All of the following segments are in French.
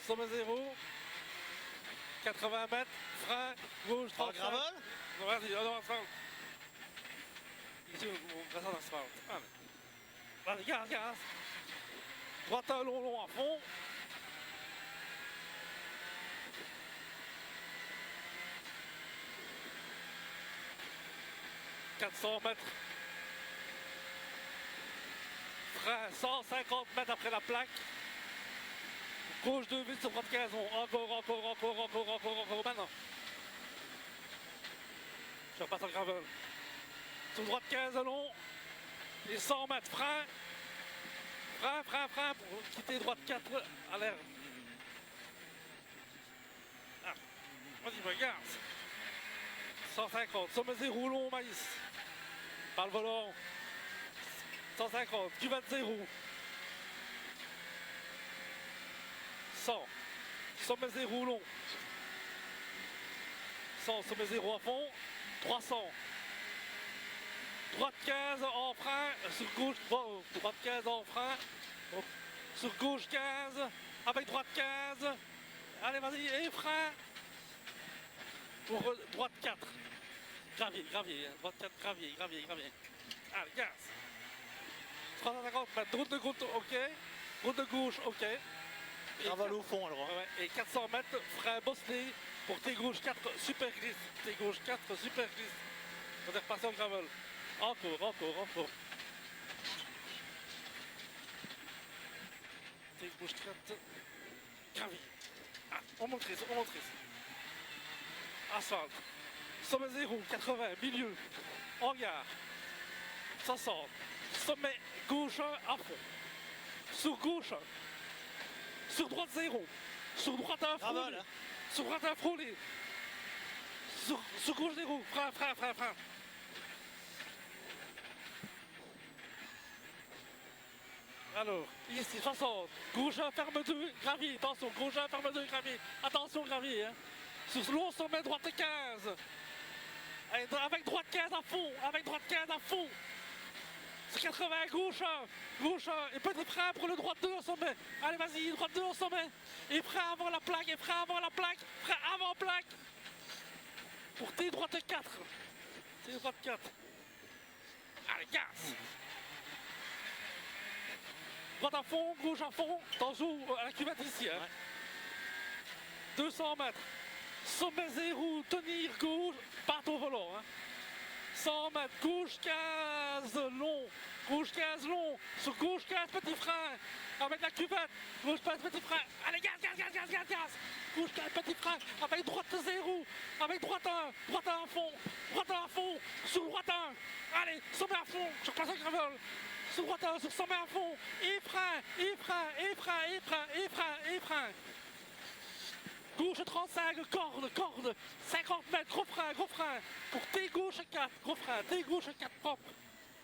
sommet 0. 80 mètres, frein, gauche, 35. En gravel? Non, vas-y, on asphalte. Ici, on passe en asphalte. Allez. Vas-y, gaz. Droite long à fond. « 400 mètres. Frein, 150 mètres après la plaque. Gauche 2 vite sur droite 15. Encore. Maintenant. Je repasse en gravel. Sur droite 15 long. Et 100 mètres. Frein. Frein pour quitter droite 4 à l'air. Ah. Vas-y, regarde. 150. Sommet 0 long maïs. Par le volant. 150. Cuvette 0. 100. Sommet 0 long. 100. Sommet 0 à fond. 300. Droite 15 en frein. Sur gauche. Bon, droite 15 en frein. Bon. Sur gauche 15. Avec droite 15. Allez, vas-y. Et frein. Pour droite 4. Gravier. Droite 4, gravier. Allez, gaz. 350 mètres. Route de gauche, ok. Route de gauche, ok. Gravel au fond alors. Ouais, et 400 mètres, frein Bosley pour T gauche 4, super glisse. T gauche 4, super glisse. On est repassé en gravel. Encore. T gauche 4, gravier. Ah, on monte ici. Asphalte. Sommet 0, 80, milieu. Hangar. 60. Sommet gauche à fond. Sur gauche. Sur droite 0. Sur droite à frôler. Sur droite à frôler. Sur gauche 0. Frein. Alors, ici 60. Gauche ferme 2, gravier. Attention, gauche ferme 2, gravier. Attention, gravier. Hein. Sur long sommet droite 15. Avec droite 15 à fond. C'est 80, gauche 1. Et petit frein pour le droite 2 au sommet. Allez, vas-y, droite 2 au sommet. Et frein avant la plaque. Frein avant plaque. Pour T droite 4. Allez, gaz. Droite à fond, gauche à fond. Attention à la cuvette ici. Hein. Ouais. 200 mètres. Sommet 0, tenir gauche, part au volant. Hein. 100 mètres, gauche 15 long, sur gauche 15 petit frein, avec la cuvette, gauche 15 petit frein, allez gaz, gauche 15 petit frein, avec droite 0, avec droite 1 à fond, sur droite 1, allez, sommet à fond, je repasse un gravel, sur droite 1, sur sommet à fond, et frein. Gauche 35, corde, 50 mètres, gros frein, pour T gauche 4, gros frein, T gauche 4 propre.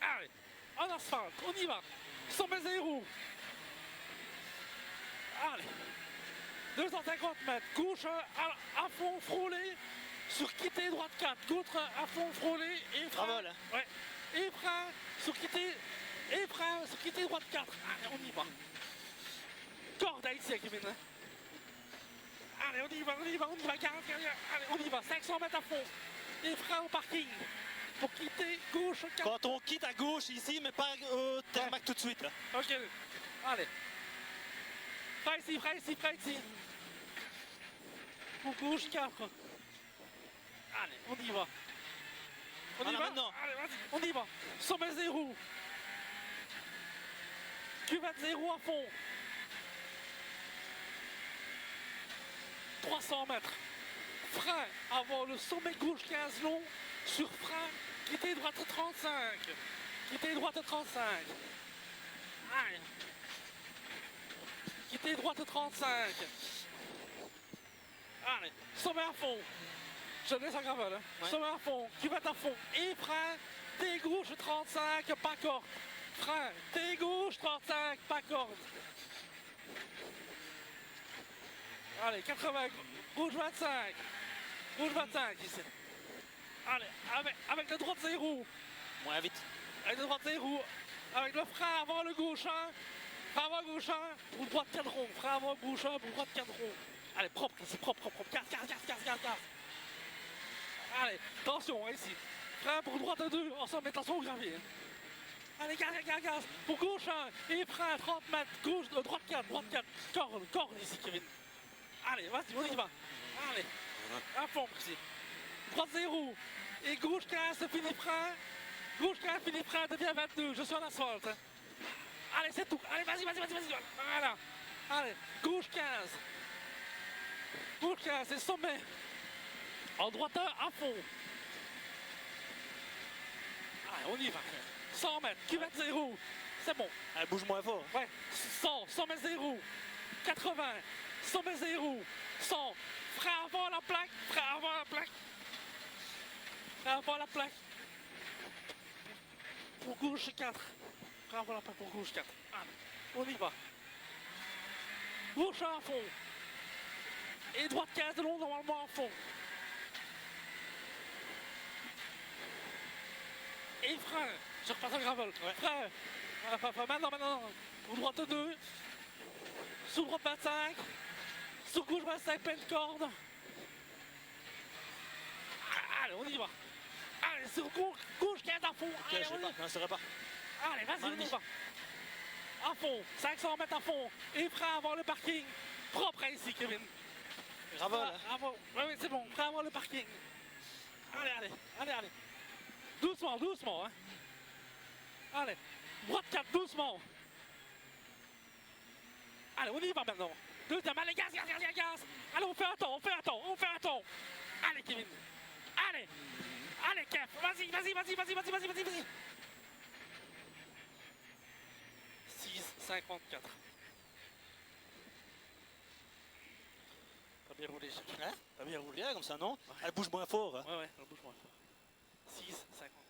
Allez, en asphalte, on y va, sommet 0. Allez, 250 mètres, gauche à fond, frôlé, sur quitter droite 4, gauche à fond, frôlé, et frein. Ouais, et frein, sur quitter droite 4. Allez, on y va. Corde ici, Kevin. Allez, on y va, 40, allez, on y va, 500 mètres à fond. Et frein au parking. Pour quitter gauche 4. Quand on quitte à gauche ici, mais pas Tarmac tout de suite. Là. Ok, allez. Frein ici. Pour gauche 4. Allez, on y va. Maintenant. Allez, vas-y, on y va. Sommet 0. Cuvette 0 à fond. 300 mètres. Frein avant le sommet gauche 15 long. Sur frein, quitter droite 35. Allez. Quitter droite 35. Allez, sommet à fond. Je laisse en gravel. Hein. Ouais. Sommet à fond, cuvette à fond. Et frein, T gauche 35, pas corde. Frein, T gauche 35, pas corde. Allez, 80, gauche 25. Gauche 25 ici. Allez, avec le droite 0. Moins vite. Avec le droite 0. Avec le frein avant le gauche 1. Frein avant gauche 1, pour droite cadron. Frein avant gauche 1, pour droite cadron. Allez, propre, c'est propre. Gaz. Allez, attention, ici. Frein pour droite 2, ensemble, attention au gravier. Allez, gaz. Pour gauche 1, et frein 30 mètres, gauche, droite 4. Corde ici, Kevin. Allez, vas-y, on y va. Allez, à fond ici. Droite 0, et gauche 15, Philippe frein. Gauche 15, Philippe frein, devient 22, je suis en asphalte. Allez, c'est tout. Allez, vas-y. Voilà. Allez, gauche 15. Gauche 15, c'est sommet. En droite 1, à fond. Allez, on y va. 100 mètres, cuvette 0. C'est bon. Allez, bouge moins fort. Ouais, 100 mètres 0. 80, 100 mètres 0. 100. Frein avant la plaque. Pour gauche 4. Frein avant la plaque pour gauche 4. Allez, on y va. Gauche à fond. Et droite 15 de long, normalement à fond. Et frein. Je repasse au gravel. Ouais. Frein. Maintenant. Pour droite 2. Sous droite 25. Sous gauche 25, pleine corde. Allez, on y va. Allez, sur gauche 15 à fond. Ok, Allez, je on y va. ne serai pas. Allez, vas-y, on y va. À fond, 500 mètres à fond. Et frein avant le parking. Propre ici, Kevin. Gravel, hein. Avant. Oui, c'est bon. Frein avant le parking. Allez. Doucement, hein. Allez. Droite 4, doucement. Allez, on y va maintenant. Deuxième, allez, gaz. Allez, on fait un temps. Allez, Kevin. Allez, Kev. Vas-y. 6,54. Pas bien roulé, Hein? T'as bien roulé comme ça, non? Elle bouge moins fort. Hein? Ouais, bouge-moi. 6,54.